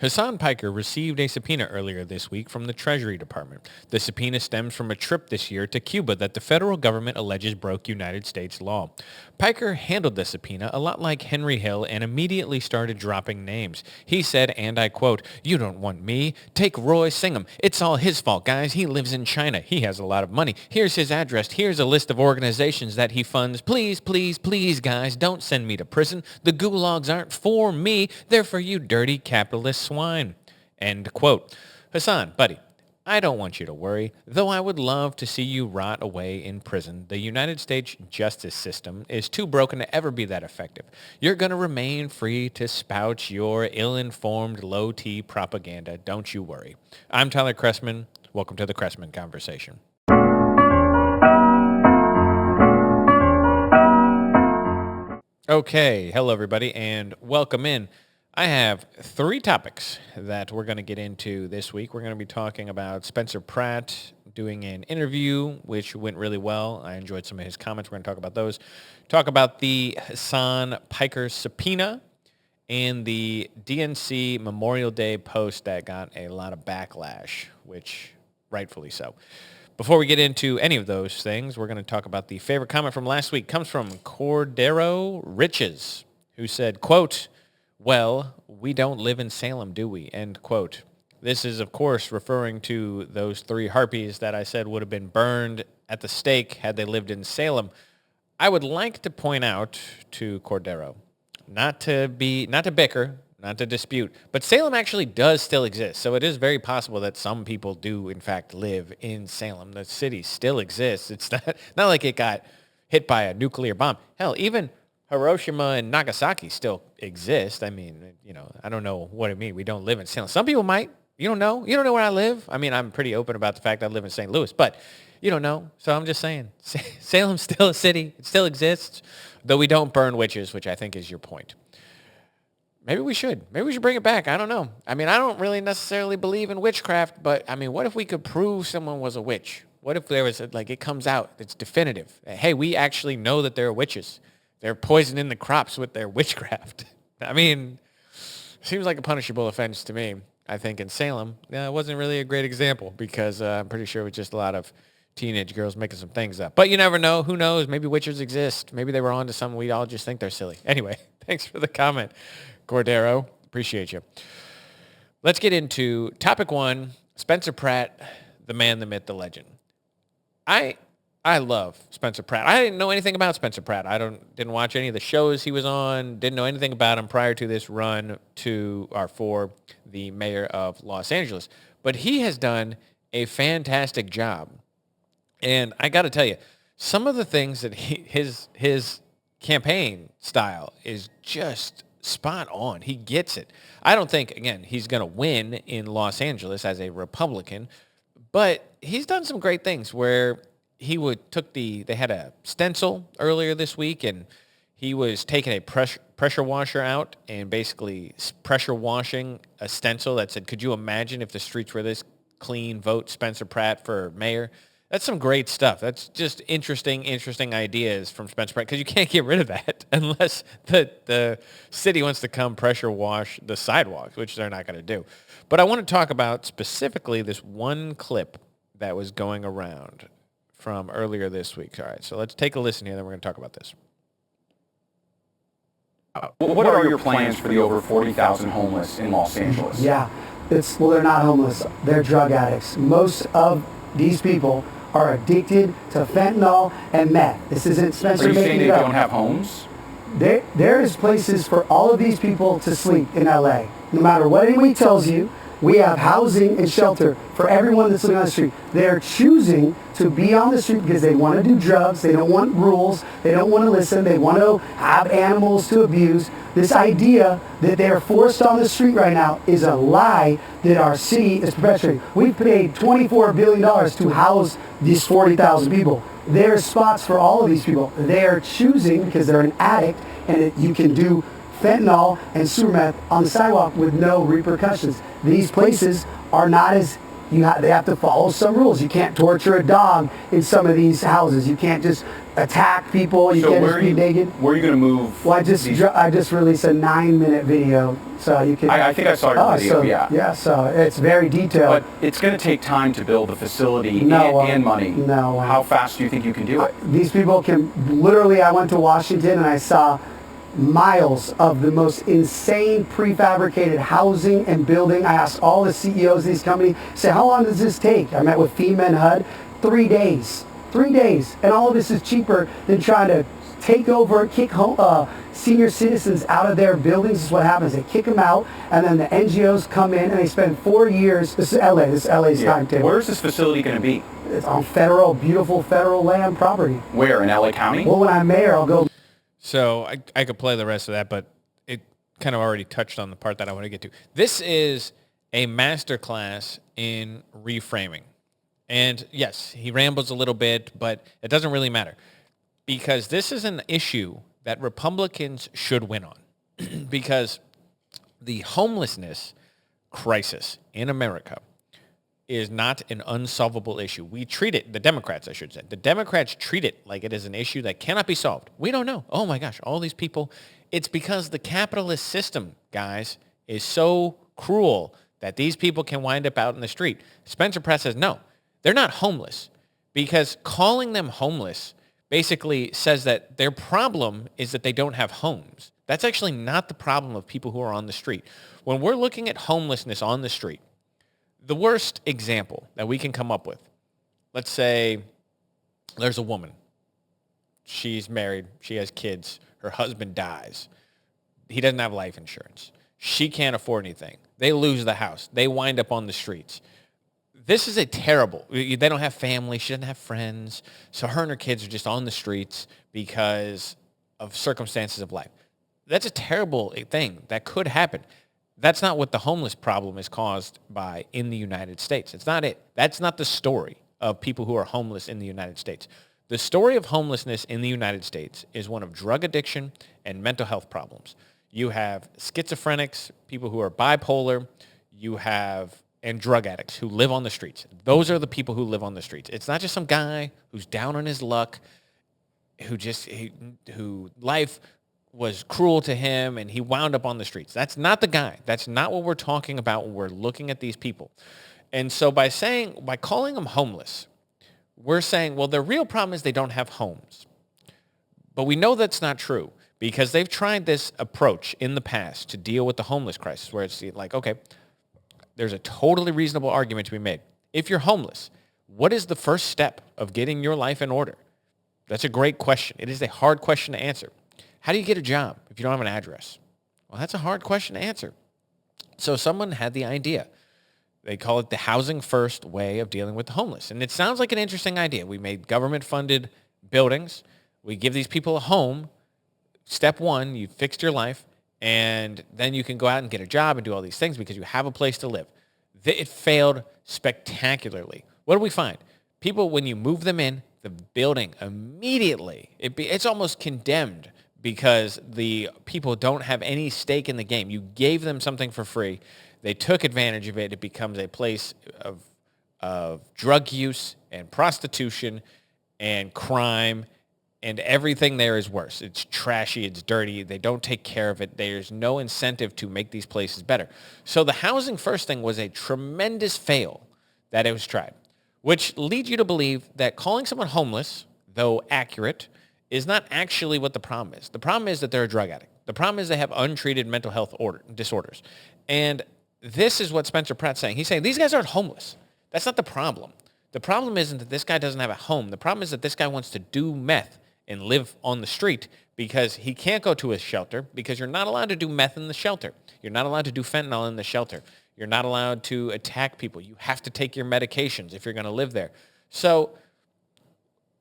Hasan Piker received a subpoena earlier this week from the Treasury Department. The subpoena stems from a trip this year to Cuba that the federal government alleges broke United States law. Piker handled the subpoena a lot like Henry Hill and immediately started dropping names. He said, and I quote, "You don't want me. Take Roy Singham. It's all his fault, guys. He lives in China. He has a lot of money. Here's his address. Here's a list of organizations that he funds. Please, please, please, guys, don't send me to prison. The gulags aren't for me. They're for you dirty capitalist swine." End quote. Hasan, buddy, I don't want you to worry, though I would love to see you rot away in prison. The United States justice system is too broken to ever be that effective. You're going to remain free to spout your ill-informed, low-T propaganda. Don't you worry. I'm Tyler Chrestman. Welcome to the Chrestman Conversation. Okay, hello everybody, and welcome in. I have three topics that we're going to get into this week. We're going to be talking about Spencer Pratt doing an interview, which went really well. I enjoyed some of his comments. We're going to talk about those. Talk about the Hasan Piker subpoena and the DNC Memorial Day post that got a lot of backlash, which rightfully so. Before we get into any of those things, we're going to talk about the favorite comment from last week. It comes from Cordero Riches, who said, quote, "Well, we don't live in Salem, do we?" End quote. This is, of course, referring to those three harpies that I said would have been burned at the stake had they lived in Salem. I would like to point out to Cordero, not to bicker, not to dispute, but Salem actually does still exist. So it is very possible that some people do, in fact, live in Salem. The city still exists. It's not like it got hit by a nuclear bomb. Hell, even Hiroshima and Nagasaki still exist. I mean, I don't know what it means. We don't live in Salem. Some people might. You don't know. You don't know where I live. I mean, I'm pretty open about the fact I live in St. Louis, but you don't know. So I'm just saying, Salem's still a city. It still exists, though we don't burn witches, which I think is your point. Maybe we should. Maybe we should bring it back. I don't know. I mean, I don't really necessarily believe in witchcraft, but I mean, what if we could prove someone was a witch? What if there was it comes out, it's definitive. Hey, we actually know that they're witches. They're poisoning the crops with their witchcraft. I mean, seems like a punishable offense to me. I think in Salem, it wasn't really a great example because I'm pretty sure it was just a lot of teenage girls making some things up. But you never know. Who knows? Maybe witches exist. Maybe they were on to something. We all just think they're silly. Anyway, thanks for the comment, Cordero. Appreciate you. Let's get into topic one, Spencer Pratt, the man, the myth, the legend. I love Spencer Pratt. I didn't know anything about Spencer Pratt. I didn't watch any of the shows he was on, didn't know anything about him prior to this run for the mayor of Los Angeles. But he has done a fantastic job. And I got to tell you, some of the things that his campaign style is just spot on. He gets it. I don't think, again, he's going to win in Los Angeles as a Republican, but he's done some great things where they had a stencil earlier this week, and he was taking a pressure washer out and basically pressure washing a stencil that said, "Could you imagine if the streets were this clean? Vote Spencer Pratt for mayor." That's some great stuff. That's just interesting ideas from Spencer Pratt, because you can't get rid of that unless the city wants to come pressure wash the sidewalks, which they're not going to do. But I want to talk about specifically this one clip that was going around from earlier this week. All right, so let's take a listen here, then we're going to talk about this. What are your plans for the over 40,000 homeless in Los Angeles? Yeah, they're not homeless. They're drug addicts. Most of these people are addicted to fentanyl and meth. This isn't Spencer making it up. Are you saying they don't have homes? There is places for all of these people to sleep in LA. No matter what anyone tells you, we have housing and shelter for everyone that's living on the street. They're choosing to be on the street because they want to do drugs. They don't want rules. They don't want to listen. They want to have animals to abuse. This idea that they're forced on the street right now is a lie that our city is perpetuating. We've paid $24 billion to house these 40,000 people. There's spots for all of these people. They're choosing because they're an addict, and you can do fentanyl and sewer meth on the sidewalk with no repercussions. These places are not as they have to follow some rules. You can't torture a dog in some of these houses. You can't just attack people. You can't just be naked. Where are you going to move? Well, I just released a 9-minute video, so you can. I think I saw your video. Yeah, so it's very detailed. But it's going to take time to build the facility and money. No. How fast do you think you can do it? These people can literally. I went to Washington and I saw miles of the most insane prefabricated housing and building. I asked all the CEOs of these companies, say, how long does this take? I met with FEMA and HUD, 3 days. 3 days. And all of this is cheaper than trying to take over, kick senior citizens out of their buildings. This is what happens. They kick them out, and then the NGOs come in, and they spend 4 years. This is LA. This is LA's timetable. Where's this facility going to be? It's on beautiful federal land property. Where, in LA County? Well, when I'm mayor, I'll go. So I could play the rest of that, but it kind of already touched on the part that I want to get to. This is a masterclass in reframing. And yes, he rambles a little bit, but it doesn't really matter because this is an issue that Republicans should win on because the homelessness crisis in America is not an unsolvable issue. We treat it, the Democrats, I should say. The Democrats treat it like it is an issue that cannot be solved. We don't know. Oh my gosh, all these people. It's because the capitalist system, guys, is so cruel that these people can wind up out in the street. Spencer Pratt says, no, they're not homeless because calling them homeless basically says that their problem is that they don't have homes. That's actually not the problem of people who are on the street. When we're looking at homelessness on the street, the worst example that we can come up with, let's say there's a woman. She's married. She has kids. Her husband dies. He doesn't have life insurance. She can't afford anything. They lose the house. They wind up on the streets. This is a terrible, they don't have family. She doesn't have friends. So her and her kids are just on the streets because of circumstances of life. That's a terrible thing that could happen. That's not what the homeless problem is caused by in the United States. It's not it. That's not the story of people who are homeless in the United States. The story of homelessness in the United States is one of drug addiction and mental health problems. You have schizophrenics, people who are bipolar, and drug addicts who live on the streets. Those are the people who live on the streets. It's not just some guy who's down on his luck, who life was cruel to him and he wound up on the streets. That's not the guy. That's not what we're talking about when we're looking at these people. And so by calling them homeless, we're saying, well, their real problem is they don't have homes. But we know that's not true because they've tried this approach in the past to deal with the homeless crisis where it's like, okay, there's a totally reasonable argument to be made. If you're homeless, what is the first step of getting your life in order? That's a great question. It is a hard question to answer. How do you get a job if you don't have an address? Well, that's a hard question to answer. So someone had the idea. They call it the housing first way of dealing with the homeless. And it sounds like an interesting idea. We made government-funded buildings. We give these people a home. Step one, you fixed your life, and then you can go out and get a job and do all these things because you have a place to live. It failed spectacularly. What do we find? People, when you move them in, the building immediately, it's almost condemned because the people don't have any stake in the game. You gave them something for free. They took advantage of it. It becomes a place of drug use and prostitution and crime, and everything there is worse. It's trashy. It's dirty. They don't take care of it. There's no incentive to make these places better. So the housing first thing was a tremendous fail that it was tried, which leads you to believe that calling someone homeless, though accurate, is not actually what the problem is. The problem is that they're a drug addict. The problem is they have untreated mental health disorders. And this is what Spencer Pratt's saying. He's saying these guys aren't homeless. That's not the problem. The problem isn't that this guy doesn't have a home. The problem is that this guy wants to do meth and live on the street because he can't go to a shelter because you're not allowed to do meth in the shelter. You're not allowed to do fentanyl in the shelter. You're not allowed to attack people. You have to take your medications if you're going to live there. So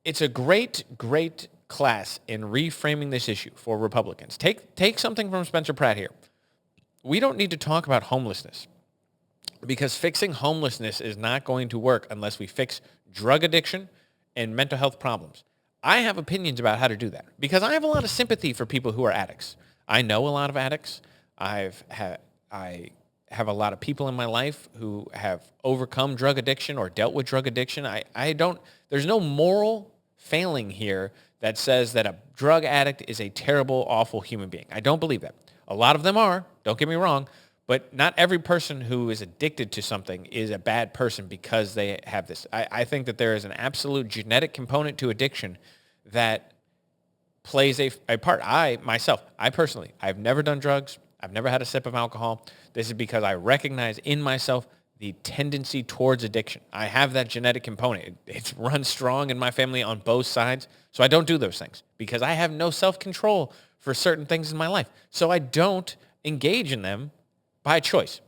it's a great, great class in reframing this issue for Republicans. Take something from Spencer Pratt here. We don't need to talk about homelessness because fixing homelessness is not going to work unless we fix drug addiction and mental health problems. I have opinions about how to do that because I have a lot of sympathy for people who are addicts. I know a lot of addicts. I have a lot of people in my life who have overcome drug addiction or dealt with drug addiction. There's no moral failing here that says that a drug addict is a terrible, awful human being. I don't believe that. A lot of them are, don't get me wrong, but not every person who is addicted to something is a bad person because they have this. I think that there is an absolute genetic component to addiction that plays a part. I personally, I've never done drugs. I've never had a sip of alcohol. This is because I recognize in myself the tendency towards addiction. I have that genetic component. It runs strong in my family on both sides. So I don't do those things because I have no self-control for certain things in my life. So I don't engage in them by choice.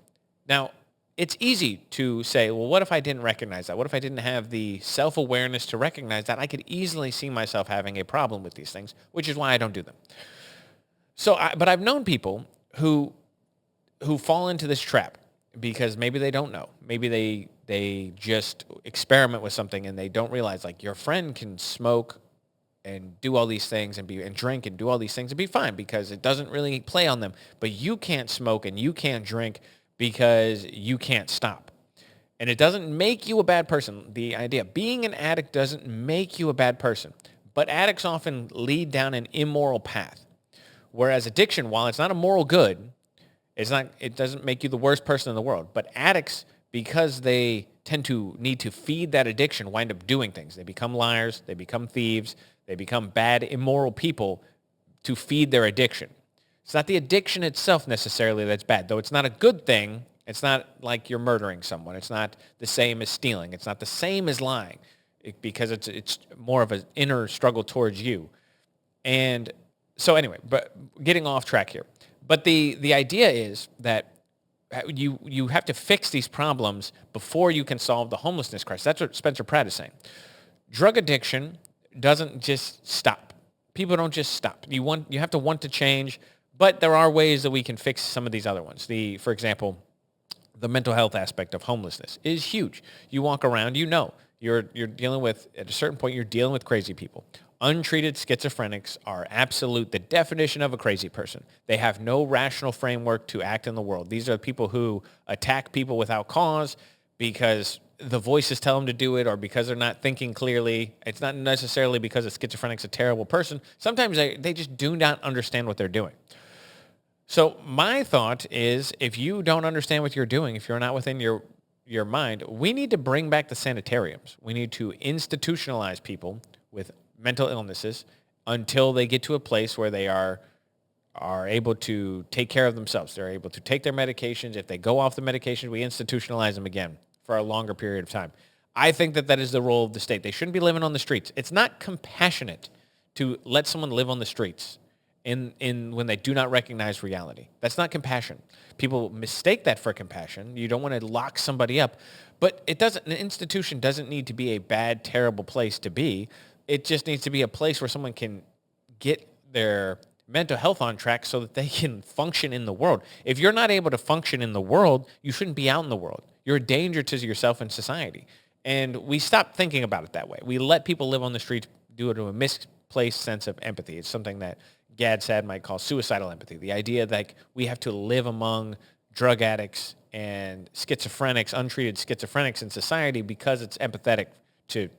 Now, it's easy to say, well, what if I didn't recognize that? What if I didn't have the self-awareness to recognize that? I could easily see myself having a problem with these things, which is why I don't do them. But I've known people who fall into this trap because maybe they don't know. Maybe they just experiment with something and they don't realize, like, your friend can smoke and do all these things and drink and do all these things and be fine because it doesn't really play on them. But you can't smoke and you can't drink because you can't stop. And it doesn't make you a bad person. The idea, being an addict doesn't make you a bad person. But addicts often lead down an immoral path. Whereas addiction, while it's not a moral good, it doesn't make you the worst person in the world. But addicts, because they tend to need to feed that addiction, wind up doing things. They become liars. They become thieves. They become bad, immoral people to feed their addiction. It's not the addiction itself necessarily that's bad, though it's not a good thing. It's not like you're murdering someone. It's not the same as stealing. It's not the same as lying because it's more of an inner struggle towards you. And so anyway, but getting off track here. But the idea is that you have to fix these problems before you can solve the homelessness crisis. That's what Spencer Pratt is saying. Drug addiction doesn't just stop. People don't just stop. You have to want to change, but there are ways that we can fix some of these other ones. For example, the mental health aspect of homelessness is huge. You walk around, you're dealing with, at a certain point, you're dealing with crazy people. Untreated schizophrenics are the definition of a crazy person. They have no rational framework to act in the world. These are people who attack people without cause because the voices tell them to do it or because they're not thinking clearly. It's not necessarily because a schizophrenic's a terrible person. Sometimes they just do not understand what they're doing. So my thought is, if you don't understand what you're doing, if you're not within your mind, we need to bring back the sanitariums. We need to institutionalize people with mental illnesses until they get to a place where they are able to take care of themselves. They're able to take their medications. If they go off the medication, we institutionalize them again for a longer period of time. I think that is the role of the state. They shouldn't be living on the streets. It's not compassionate to let someone live on the streets in when they do not recognize reality. That's not compassion. People mistake that for compassion. You don't want to lock somebody up, but an institution doesn't need to be a bad, terrible place to be. It just needs to be a place where someone can get their mental health on track so that they can function in the world. If you're not able to function in the world, you shouldn't be out in the world. You're a danger to yourself and society. And we stop thinking about it that way. We let people live on the streets due to a misplaced sense of empathy. It's something that Gad Saad might call suicidal empathy. The idea that we have to live among drug addicts and schizophrenics, untreated schizophrenics in society because it's empathetic to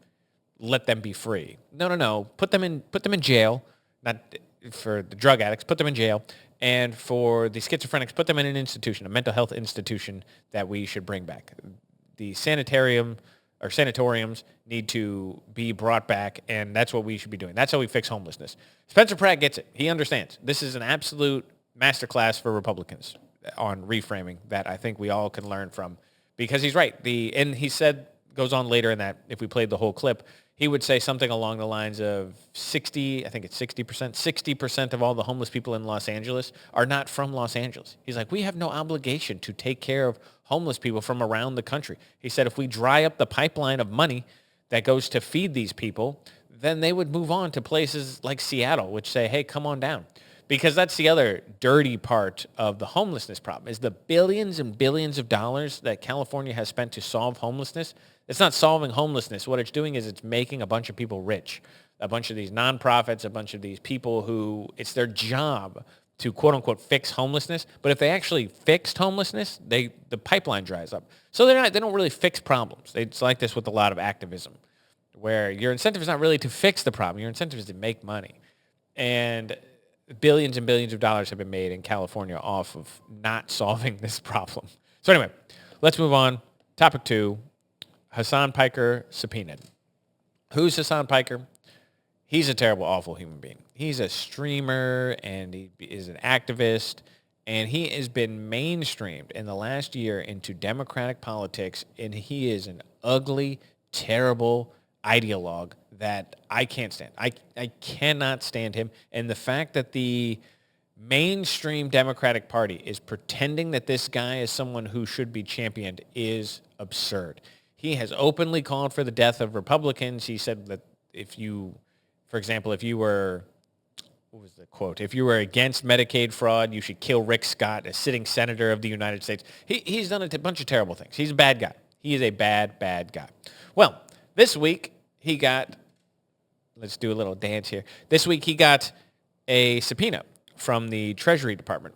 let them be free. No. Put them in jail. Not for the drug addicts, put them in jail. And for the schizophrenics, put them in an institution, a mental health institution that we should bring back. The sanatoriums need to be brought back, and that's what we should be doing. That's how we fix homelessness. Spencer Pratt gets it. He understands. This is an absolute masterclass for Republicans on reframing that I think we all can learn from, because he's right. And he goes on later in that, if we played the whole clip, he would say something along the lines of 60% of all the homeless people in Los Angeles are not from Los Angeles. He's like, we have no obligation to take care of homeless people from around the country. He said, if we dry up the pipeline of money that goes to feed these people, then they would move on to places like Seattle, which say, hey, come on down. Because that's the other dirty part of the homelessness problem, is the billions and billions of dollars that California has spent to solve homelessness. It's not solving homelessness. What it's doing is it's making a bunch of people rich, a bunch of these nonprofits, a bunch of these people who it's their job to quote unquote fix homelessness. But if they actually fixed homelessness, the pipeline dries up. So they don't really fix problems. It's like this with a lot of activism, where your incentive is not really to fix the problem. Your incentive is to make money. And billions and billions of dollars have been made in California off of not solving this problem. So anyway, let's move on. Topic 2, Hasan Piker subpoenaed. Who's Hasan Piker? He's a terrible, awful human being. He's a streamer and he is an activist, and he has been mainstreamed in the last year into Democratic politics, and he is an ugly, terrible ideologue that I can't stand. I cannot stand him. And the fact that the mainstream Democratic Party is pretending that this guy is someone who should be championed is absurd. He has openly called for the death of Republicans. He said that for example, if you were, what was the quote? If you were against Medicaid fraud, you should kill Rick Scott, a sitting senator of the United States. He's done a bunch of terrible things. He's a bad guy. He is a bad, bad guy. Well, this week he got, let's do a little dance here. This week he got a subpoena from the Treasury Department.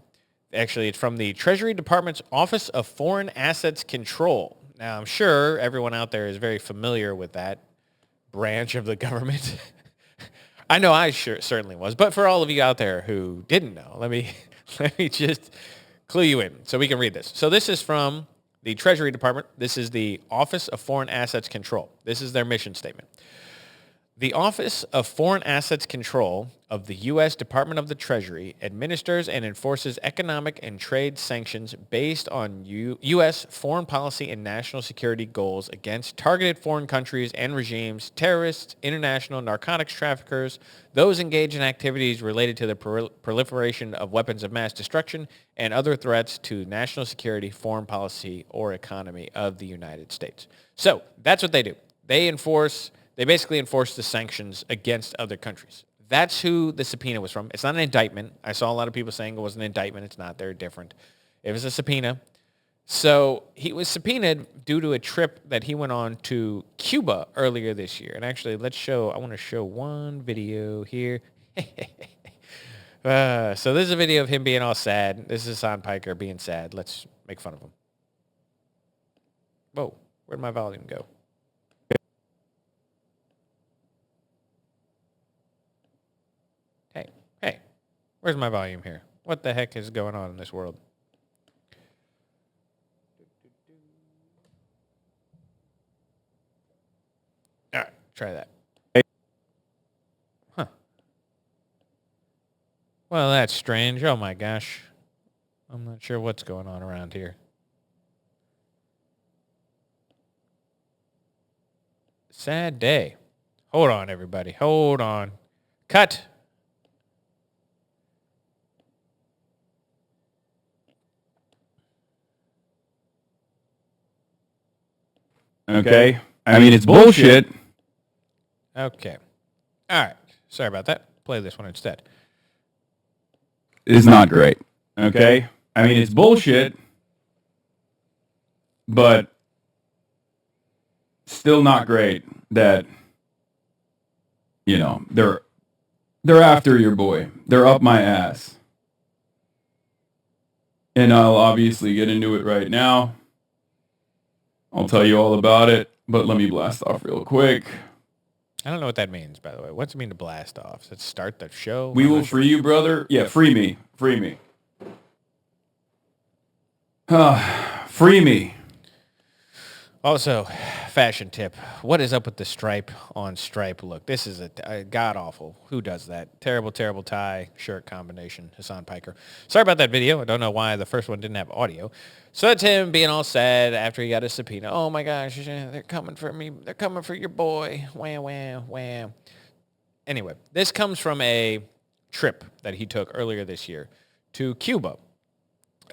Actually, it's from the Treasury Department's Office of Foreign Assets Control. Now, I'm sure everyone out there is very familiar with that branch of the government. I know I certainly was. But for all of you out there who didn't know, let me just clue you in so we can read this. So this is from the Treasury Department. This is the Office of Foreign Assets Control. This is their mission statement. The Office of Foreign Assets Control of the U.S. Department of the Treasury administers and enforces economic and trade sanctions based on U.S. foreign policy and national security goals against targeted foreign countries and regimes, terrorists, international narcotics traffickers, those engaged in activities related to the proliferation of weapons of mass destruction, and other threats to national security, foreign policy, or economy of the United States. So that's what they do. They basically enforce the sanctions against other countries. That's who the subpoena was from. It's not an indictment. I saw a lot of people saying it was an indictment. It's not. They're different. It was a subpoena. So he was subpoenaed due to a trip that he went on to Cuba earlier this year. And actually, I want to show one video here. So this is a video of him being all sad. This is Hasan Piker being sad. Let's make fun of him. Whoa, where'd my volume go? Hey, where's my volume here? What the heck is going on in this world? All right, try that. Huh. Well, that's strange. Oh my gosh. I'm not sure what's going on around here. Sad day. Hold on, everybody. Hold on. Cut. Okay? I mean, it's bullshit. Okay. All right. Sorry about that. Play this one instead. It's not great. Okay? I mean, it's bullshit, but still not great that, you know, they're after your boy. They're up my ass. And I'll obviously get into it right now. I'll tell you all about it, but let me blast off real quick. I don't know what that means, by the way. What's it mean to blast off? Does it start the show? We will free you, brother. Yeah, free me. Free me. Free me. Also, fashion tip. What is up with the stripe on stripe look? This is a god-awful. Who does that? Terrible, terrible tie, shirt combination. Hasan Piker. Sorry about that video. I don't know why the first one didn't have audio. So that's him being all sad after he got a subpoena. Oh my gosh, they're coming for me. They're coming for your boy. Wham, wham, wham. Anyway, this comes from a trip that he took earlier this year to Cuba.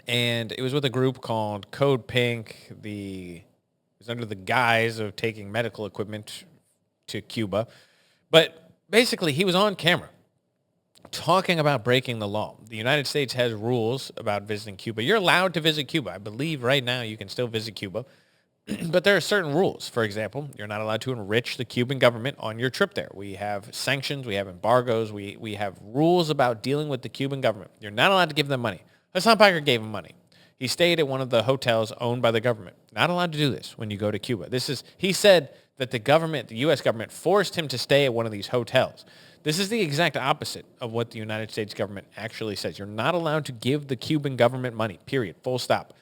And it was with a group called Code Pink. It was under the guise of taking medical equipment to Cuba. But basically, he was on camera talking about breaking the law. The United States has rules about visiting Cuba. You're allowed to visit Cuba. I believe right now you can still visit Cuba. But there are certain rules. For example, you're not allowed to enrich the Cuban government on your trip there. We have sanctions, we have embargoes, we have rules about dealing with the Cuban government. You're not allowed to give them money. Hasan Piker gave him money. He stayed at one of the hotels owned by the government. Not allowed to do this when you go to Cuba. He said that the U.S. government forced him to stay at one of these hotels. This is the exact opposite of what the United States government actually says. You're not allowed to give the Cuban government money, period, full stop.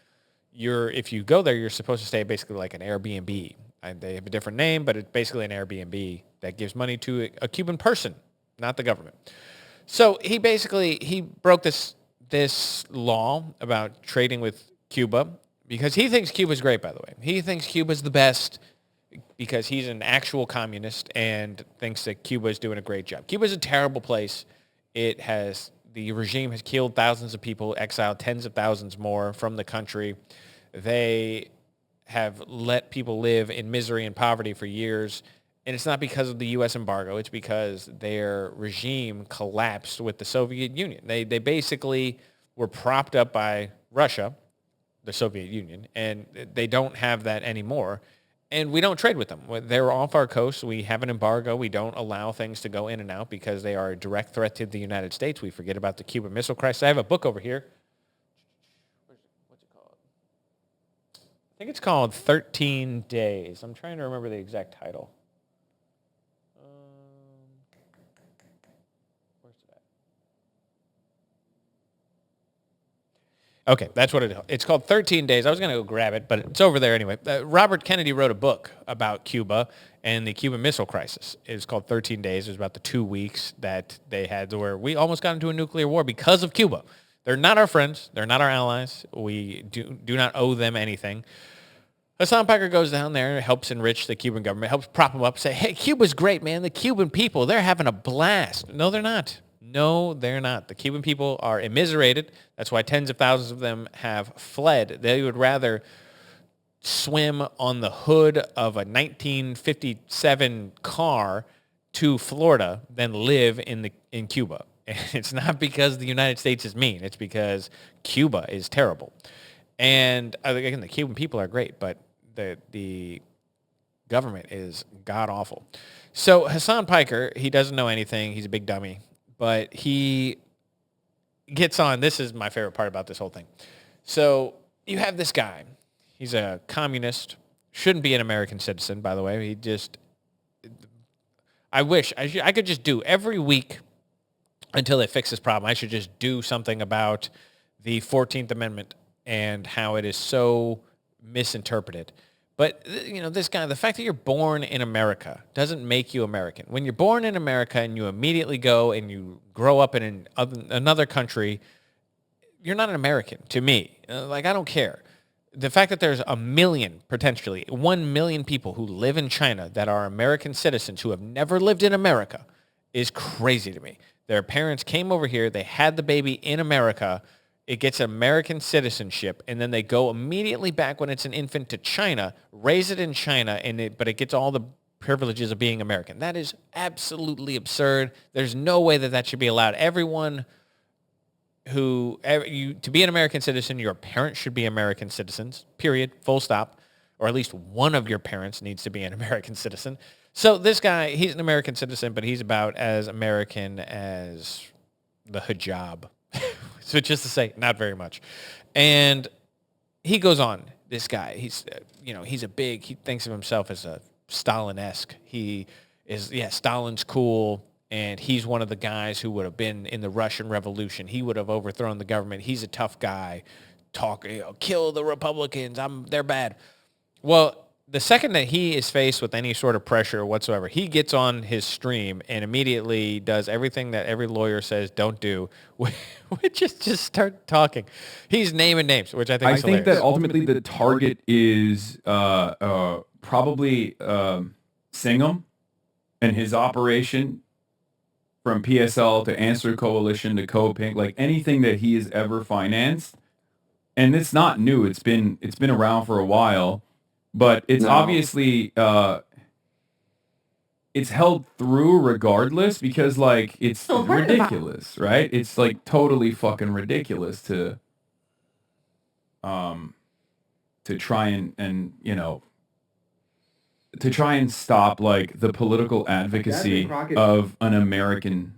If you go there, you're supposed to stay basically like an Airbnb. And they have a different name, but it's basically an Airbnb that gives money to a Cuban person, not the government. So he broke this law about trading with Cuba because he thinks Cuba's great, by the way. He thinks Cuba's the best because he's an actual communist and thinks that Cuba's doing a great job. Cuba's a terrible place. The regime has killed thousands of people, exiled tens of thousands more from the country. They have let people live in misery and poverty for years. And it's not because of the U.S. embargo. It's because their regime collapsed with the Soviet Union. They basically were propped up by Russia, the Soviet Union, and they don't have that anymore. And we don't trade with them. They're off our coast. We have an embargo. We don't allow things to go in and out because they are a direct threat to the United States. We forget about the Cuban Missile Crisis. I have a book over here. What's it called? I think it's called 13 Days. I'm trying to remember the exact title. Where's it at? Okay, that's what it's called, 13 Days. I was going to go grab it, but it's over there anyway. Robert Kennedy wrote a book about Cuba and the Cuban Missile Crisis. It's called 13 Days. It was about the 2 weeks that they had where we almost got into a nuclear war because of Cuba. They're not our friends. They're not our allies. We do not owe them anything. Hasan Piker goes down there and helps enrich the Cuban government, helps prop them up, say, hey, Cuba's great, man. The Cuban people, they're having a blast. No, they're not. No, they're not. The Cuban people are immiserated. That's why tens of thousands of them have fled. They would rather swim on the hood of a 1957 car to Florida than live in Cuba. And it's not because the United States is mean. It's because Cuba is terrible. And again, the Cuban people are great, but the government is god-awful. So Hasan Piker, he doesn't know anything. He's a big dummy. But he gets on. This is my favorite part about this whole thing. So you have this guy. He's a communist. Shouldn't be an American citizen, by the way. I wish I could just do every week until they fix this problem. I should just do something about the 14th Amendment and how it is so misinterpreted. But, this guy, the fact that you're born in America doesn't make you American. When you're born in America and you immediately go and you grow up in another country, you're not an American to me. I don't care. The fact that there's potentially 1 million people who live in China that are American citizens who have never lived in America is crazy to me. Their parents came over here, they had the baby in America, it gets American citizenship, and then they go immediately back when it's an infant to China, raise it in China, but it gets all the privileges of being American. That is absolutely absurd. There's no way that should be allowed. Everyone to be an American citizen, your parents should be American citizens, period, full stop, or at least one of your parents needs to be an American citizen. So this guy, he's an American citizen, but he's about as American as the hijab. So just to say, not very much. And he goes on, this guy. He thinks of himself as a Stalin-esque. Stalin's cool, and he's one of the guys who would have been in the Russian Revolution. He would have overthrown the government. He's a tough guy. Kill the Republicans. They're bad. Well, the second that he is faced with any sort of pressure whatsoever, he gets on his stream and immediately does everything that every lawyer says don't do, which is just start talking. He's naming names, which I think is hilarious. I think that ultimately the target is probably Singham and his operation from PSL to Answer Coalition to Co-Pink, like anything that he has ever financed. And it's not new. It's been around for a while. But it's obviously, it's held through regardless because, it's ridiculous, right? It's, totally fucking ridiculous to try and to try and stop like the political advocacy of an American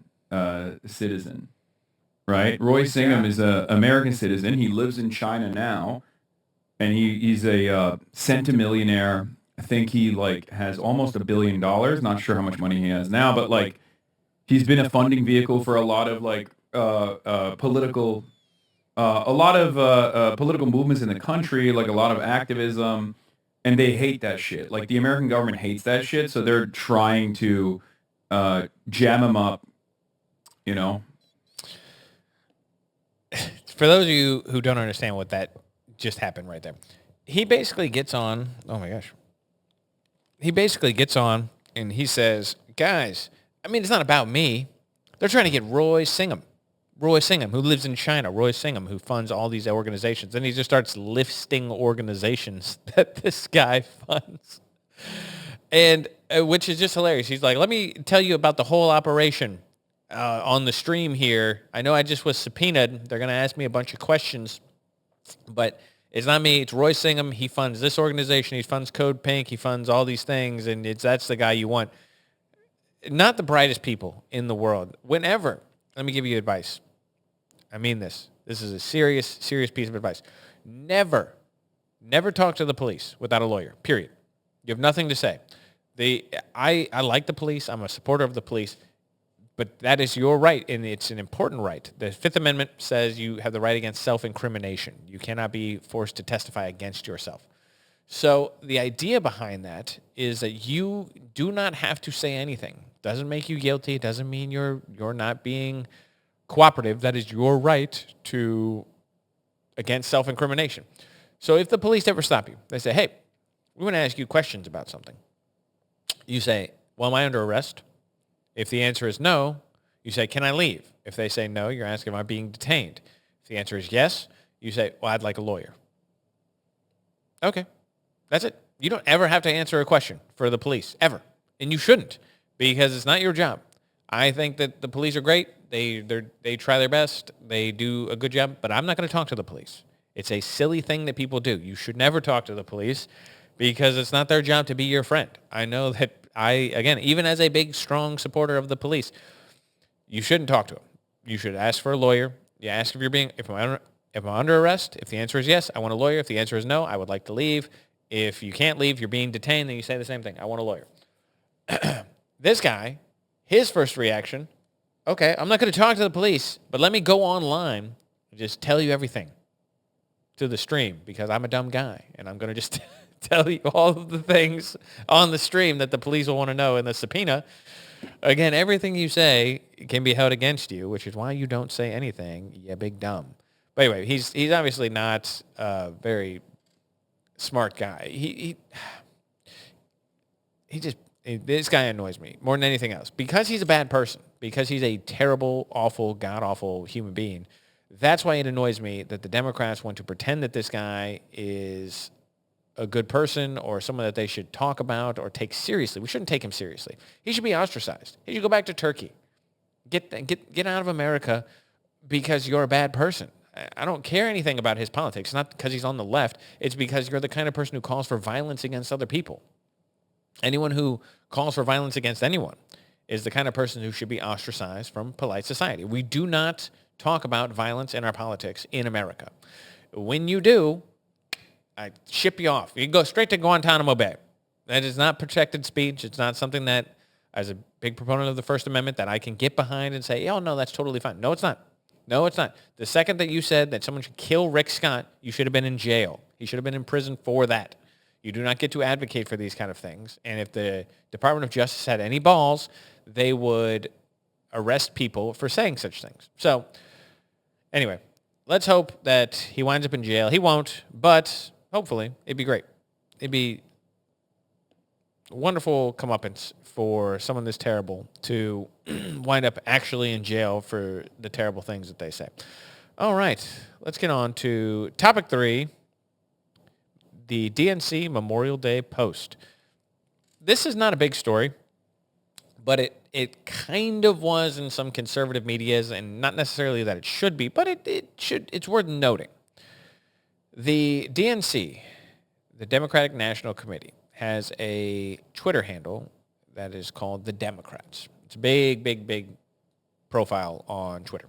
citizen, right? Roy Singham is an American citizen. He lives in China now, and he's a centimillionaire. I think he like has almost $1 billion. Not sure how much money he has now, but like he's been a funding vehicle for a lot of like political, political movements in the country, like a lot of activism, and they hate that shit. Like the American government hates that shit, so they're trying to jam him up, you know. For those of you who don't understand what that just happened right there, he basically gets on. Oh my gosh. He basically gets on and he says, guys, I mean, it's not about me. They're trying to get Roy Singham, who lives in China, Roy Singham, who funds all these organizations. And he just starts listing organizations that this guy funds. And which is just hilarious. He's like, let me tell you about the whole operation on the stream here. I know I just was subpoenaed. They're going to ask me a bunch of questions, but it's not me. It's Roy Singham. He funds this organization. He funds Code Pink. He funds all these things, and that's the guy you want. Not the brightest people in the world. Whenever, let me give you advice. I mean this. This is a serious, serious piece of advice. Never talk to the police without a lawyer, period. You have nothing to say. I like the police. I'm a supporter of the police. But that is your right, and it's an important right. The Fifth Amendment says you have the right against self-incrimination. You cannot be forced to testify against yourself. So the idea behind that is that you do not have to say anything. Doesn't make you guilty. Doesn't mean you're not being cooperative. That is your right to against self-incrimination. So if the police ever stop you, they say, hey, we want to ask you questions about something. You say, well, am I under arrest? If the answer is no, you say, can I leave? If they say no, you're asking, am I being detained? If the answer is yes, you say, well, I'd like a lawyer. Okay, that's it. You don't ever have to answer a question for the police, ever. And you shouldn't, because it's not your job. I think that the police are great. They try their best. They do a good job, but I'm not going to talk to the police. It's a silly thing that people do. You should never talk to the police because it's not their job to be your friend. I know that again, even as a big, strong supporter of the police, you shouldn't talk to them. You should ask for a lawyer. You ask if I'm under arrest. If the answer is yes, I want a lawyer. If the answer is no, I would like to leave. If you can't leave, you're being detained, then you say the same thing. I want a lawyer. This guy, his first reaction, okay, I'm not going to talk to the police, but let me go online and just tell you everything to the stream because I'm a dumb guy, and I'm going to just tell you all of the things on the stream that the police will want to know in the subpoena. Again, everything you say can be held against you, which is why you don't say anything, you big dumb. But anyway, he's obviously not a very smart guy. This guy annoys me more than anything else because he's a bad person, because he's a terrible, awful, god-awful human being. That's why it annoys me that the Democrats want to pretend that this guy is a good person or someone that they should talk about or take seriously. We shouldn't take him seriously. He should be ostracized. He should go back to Turkey. Get out of America because you're a bad person. I don't care anything about his politics. It's not because he's on the left. It's because you're the kind of person who calls for violence against other people. Anyone who calls for violence against anyone is the kind of person who should be ostracized from polite society. We do not talk about violence in our politics in America. When you do, I ship you off. You go straight to Guantanamo Bay. That is not protected speech. It's not something that, as a big proponent of the First Amendment, that I can get behind and say, oh, no, that's totally fine. No, it's not. No, it's not. The second that you said that someone should kill Rick Scott, you should have been in jail. He should have been in prison for that. You do not get to advocate for these kind of things. And if the Department of Justice had any balls, they would arrest people for saying such things. So, anyway, let's hope that he winds up in jail. He won't, but hopefully it'd be great. It'd be wonderful comeuppance for someone this terrible to wind up actually in jail for the terrible things that they say. All right, let's get on to topic 3. The DNC Memorial Day post. This is not a big story, but it kind of was in some conservative medias, and not necessarily that it should be, but it's worth noting. The DNC, the Democratic National Committee has a Twitter handle that is called The Democrats. It's a big, big, big profile on Twitter,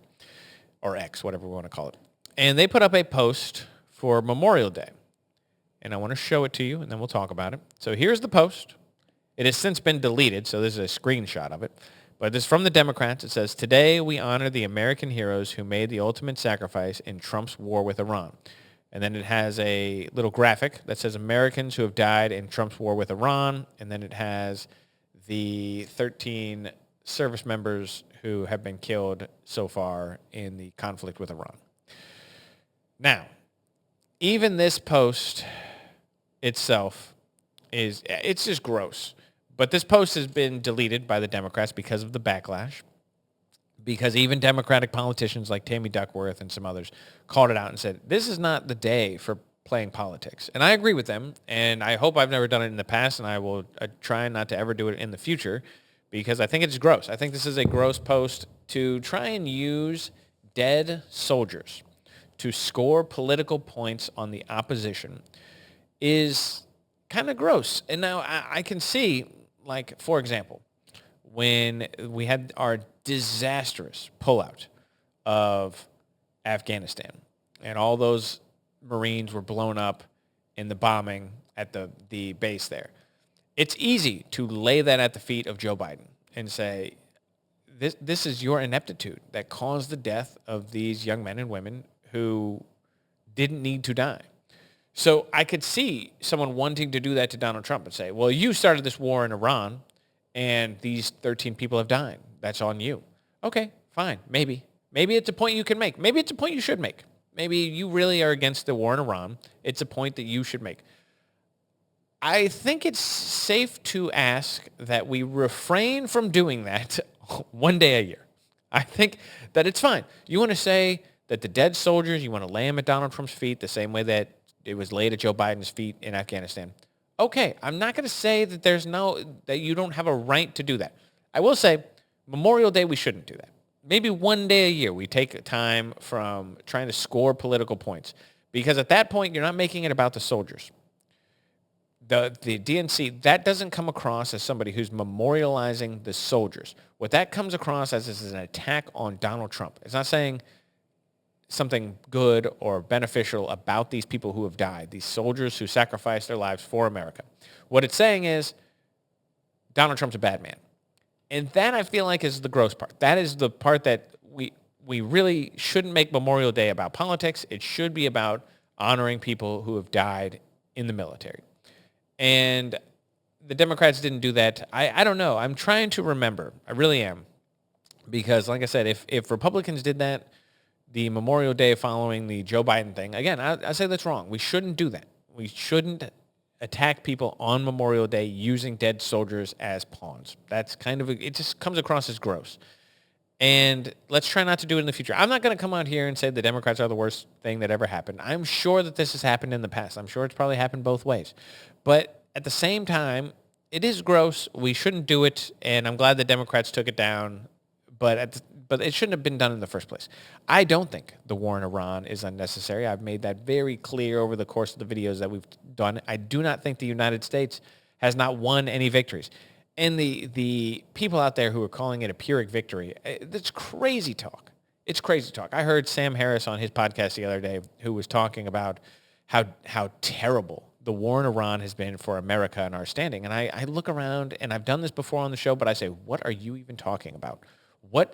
or X, whatever we want to call it. And they put up a post for Memorial Day. And I want to show it to you, and then we'll talk about it. So here's the post. It has since been deleted, so this is a screenshot of it. But this is from the Democrats. It says, "Today we honor the American heroes who made the ultimate sacrifice in Trump's war with Iran." And then it has a little graphic that says Americans who have died in Trump's war with Iran. And then it has the 13 service members who have been killed so far in the conflict with Iran. Now, even this post itself it's just gross. But this post has been deleted by the Democrats because of the backlash, because even Democratic politicians like Tammy Duckworth and some others called it out and said, this is not the day for playing politics. And I agree with them, and I hope I've never done it in the past, and I will try not to ever do it in the future, because I think it's gross. I think this is a gross post to try and use dead soldiers to score political points on the opposition is kind of gross. And now I can see, like, for example, when we had our disastrous pullout of Afghanistan and all those Marines were blown up in the bombing at the base there, it's easy to lay that at the feet of Joe Biden and say, this is your ineptitude that caused the death of these young men and women who didn't need to die. So I could see someone wanting to do that to Donald Trump and say, well, you started this war in Iran and these 13 people have died. That's on you. Okay, fine, maybe. Maybe it's a point you can make. Maybe it's a point you should make. Maybe you really are against the war in Iran. It's a point that you should make. I think it's safe to ask that we refrain from doing that one day a year. I think that it's fine. You want to say that the dead soldiers, you want to lay them at Donald Trump's feet the same way that it was laid at Joe Biden's feet in Afghanistan. Okay, I'm not going to say that that you don't have a right to do that. I will say Memorial Day, we shouldn't do that. Maybe one day a year we take time from trying to score political points, because at that point you're not making it about the soldiers. The DNC, that doesn't come across as somebody who's memorializing the soldiers. What that comes across as is an attack on Donald Trump. It's not saying something good or beneficial about these people who have died, these soldiers who sacrificed their lives for America. What it's saying is Donald Trump's a bad man. And that, I feel like, is the gross part. That is the part that we really shouldn't make Memorial Day about politics. It should be about honoring people who have died in the military. And the Democrats didn't do that. I don't know. I'm trying to remember. I really am. Because, like I said, if Republicans did that, the Memorial Day following the Joe Biden thing, again, I say that's wrong. We shouldn't do that. We shouldn't attack people on Memorial Day using dead soldiers as pawns. That's kind of, it just comes across as gross. And let's try not to do it in the future. I'm not going to come out here and say the Democrats are the worst thing that ever happened. I'm sure that this has happened in the past. I'm sure it's probably happened both ways. But at the same time, it is gross. We shouldn't do it. And I'm glad the Democrats took it down. But it shouldn't have been done in the first place. I don't think the war in Iran is unnecessary. I've made that very clear over the course of the videos that we've done. I do not think the United States has not won any victories. And the people out there who are calling it a Pyrrhic victory, that's crazy talk. It's crazy talk. I heard Sam Harris on his podcast the other day who was talking about how terrible the war in Iran has been for America and our standing. And I look around, and I've done this before on the show, but I say, what are you even talking about? Where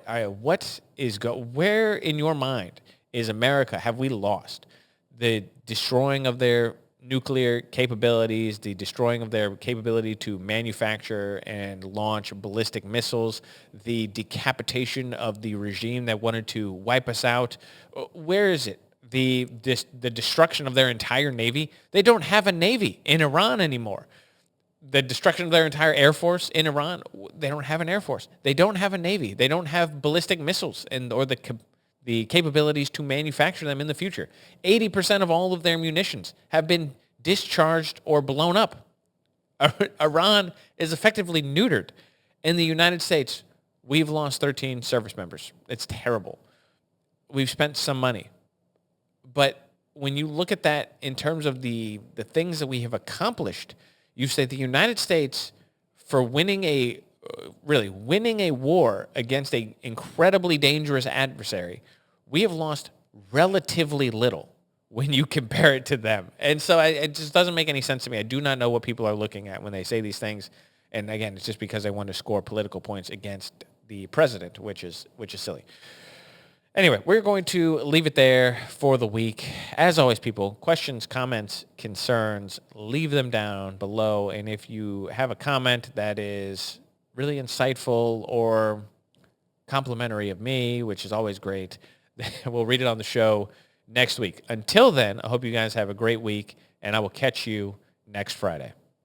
in your mind is America? Have we lost? The destroying of their nuclear capabilities, the destroying of their capability to manufacture and launch ballistic missiles, the decapitation of the regime that wanted to wipe us out. Where is it? The destruction of their entire Navy. They don't have a Navy in Iran anymore. The destruction of their entire Air Force in Iran, they don't have an Air Force. They don't have a Navy. They don't have ballistic missiles or the capabilities to manufacture them in the future. 80% of all of their munitions have been discharged or blown up. Iran is effectively neutered. In the United States, we've lost 13 service members. It's terrible. We've spent some money. But when you look at that in terms of the things that we have accomplished, you say the United States, for winning a war against an incredibly dangerous adversary, we have lost relatively little when you compare it to them. And so it just doesn't make any sense to me. I do not know what people are looking at when they say these things. And again, it's just because they want to score political points against the president, which is silly. Anyway, we're going to leave it there for the week. As always, people, questions, comments, concerns, leave them down below. And if you have a comment that is really insightful or complimentary of me, which is always great, we'll read it on the show next week. Until then, I hope you guys have a great week, and I will catch you next Friday.